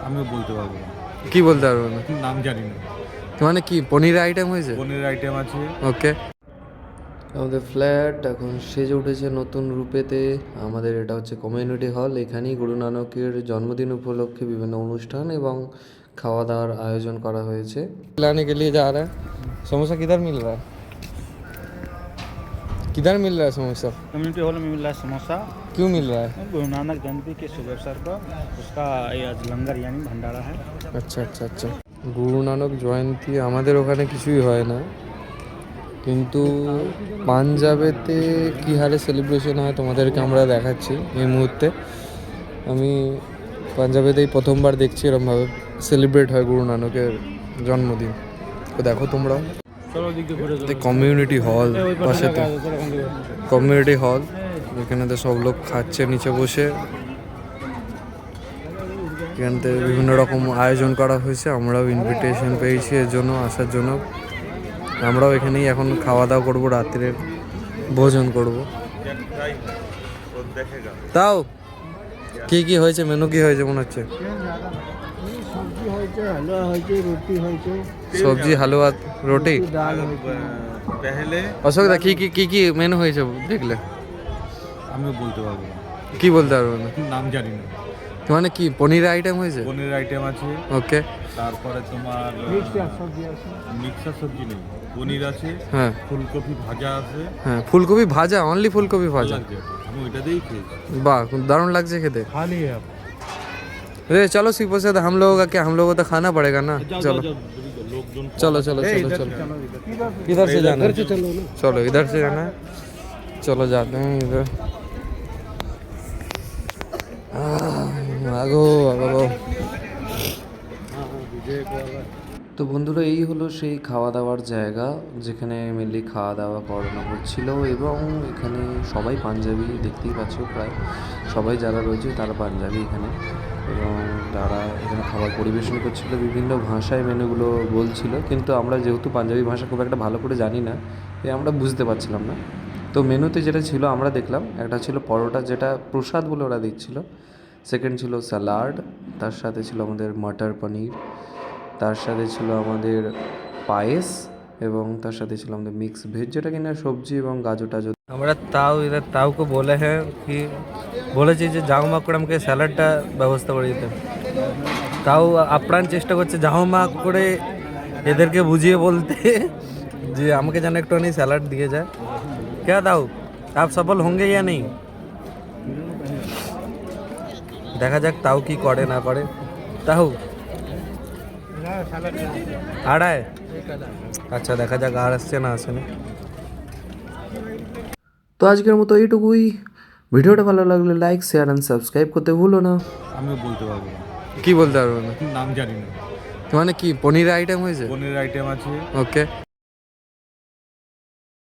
আমিও বলতে পারবো না, কি বলতে পারবো না? নাম জানি না। মানে কি পনিরের আইটেম হয়েছে? পনির আইটেম আছে। ওকে। আমাদের ফ্ল্যাট এখন সেজে উঠেছে নতুন রূপেতে। আমাদের এটা হচ্ছে কমিউনিটি হল। এখানেই গুরু নানকের জন্মদিন উপলক্ষে বিভিন্ন অনুষ্ঠান এবং খাওয়া দাওয়ার আয়োজন করা হয়েছে। लाने के लिए जा रहा है। समोसा किधर मिल रहा है? किधर मिल रहा है समोसा? कम्युनिटी हॉल में मिल रहा है समोसा। क्यों मिल रहा है? गुरु नानक जयंती के शुभ अवसर पर उसका ये आज लंगर यानी भंडारा है। আচ্ছা আচ্ছা আচ্ছা। গুরু নানক জয়ন্তী আমাদের ওখানে কিছুই হয় না, কিন্তু পাঞ্জাবেতে কী হারে সেলিব্রেশন হয় তোমাদেরকে আমরা দেখাচ্ছি এই মুহূর্তে। আমি পাঞ্জাবেতেই প্রথমবার দেখছি এরমভাবে সেলিব্রেট হয় গুরু নানকের জন্মদিন। তো দেখো তোমরা কমিউনিটি হল পাশেতে, কমিউনিটি হল এখানে তো সব লোক খাচ্ছে নিচে বসে। এখান থেকে বিভিন্ন রকম আয়োজন করা হয়েছে, আমরাও ইনভিটেশন পেয়েছি এর জন্য আসার জন্য। আমরাও এখানেই এখন খাওয়া দাওয়া করবো, রাত্রের ভোজন করব। তাও কি কি হয়েছে, মেনু কি হয়েছে মনে হচ্ছে? সবজি হালুয়া রুটি। অশোক দা কি কি কি কি মেনু হয়েছে দেখলে? আমিও বলতে পারবো না, কি বলতে পারবো না? নাম জানি না। মানে কি পনিরের আইটেম হয়েছে? পনির আইটেম আছে। ওকে। তারপরে তোমার মিক্সার সবজি নেই, পনির আছে। হ্যাঁ ফুলকপি ভাজা আছে। হ্যাঁ, ফুলকপি ভাজা, অনলি ফুলকপি ভাজা। লাগছে, আমি ওইটা দিয়েই খেয়েছি। वाह दारुण लग जाए खेते। खाली है आप? अरे चलो सीपो से हम लोगों का क्या, हम लोगों को तो खाना पड़ेगा ना। चलो लोकजन चलो चलो चलो चलो, इधर से जाना है। चलो इधर से जाना है, चलो जाते हैं इधर। আগো আগো। তো বন্ধুরা, এই হলো সেই খাওয়া দাওয়ার জায়গা যেখানে মেনলি খাওয়া দাওয়া করানো হচ্ছিল, এবং এখানে সবাই পাঞ্জাবি, দেখতেই পাচ্ছ প্রায় সবাই যারা রয়েছে তারা পাঞ্জাবি এখানে, এবং তারা এখানে খাবার পরিবেশন করছিল, বিভিন্ন ভাষায় মেনুগুলো বলছিল, কিন্তু আমরা যেহেতু পাঞ্জাবি ভাষা খুব একটা ভালো করে জানি না, তাই আমরা বুঝতে পারছিলাম না। তো মেনুতে যেটা ছিল আমরা দেখলাম, একটা ছিল পরোটা, যেটা প্রসাদ বলে ওরা দিচ্ছিল। সেকেন্ড ছিল স্যালাড, তার সাথে ছিল আমাদের মটর পনির, তার সাথে ছিল আমাদের পায়েস, এবং তার সাথে ছিল আমাদের মিক্স ভেজ, যেটা কিনা সবজি এবং গাজর টাজর। আমরা তাও এদের তাওকে বলে হ্যাঁ কি বলেছি যে জাউমা করে আমাকে স্যালাডটা ব্যবস্থা করে দিতে। তাও আপ্রাণ চেষ্টা করছে জাউমা করে এদেরকে বুঝিয়ে বলতে যে আমাকে যেন একটুখানি স্যালাড দিয়ে যায়। क्या दाऊ आप सफल होंगे या नहीं? দেখা যাক তাও কি করে না করে। তাও আড়ায়, আচ্ছা দেখা যাক আর আসছে না আসে না। তো আজকের মতো এইটুকুই। ভিডিওটা ভালো লাগলে লাইক, শেয়ার অ্যান্ড সাবস্ক্রাইব করতে ভুলো না। আমিও বলতে পারবো না, কি বলতে পারবো না? নাম জানি না। মানে কি পনিরের আইটেম হয়েছে? পনির আইটেম আছে। ওকে।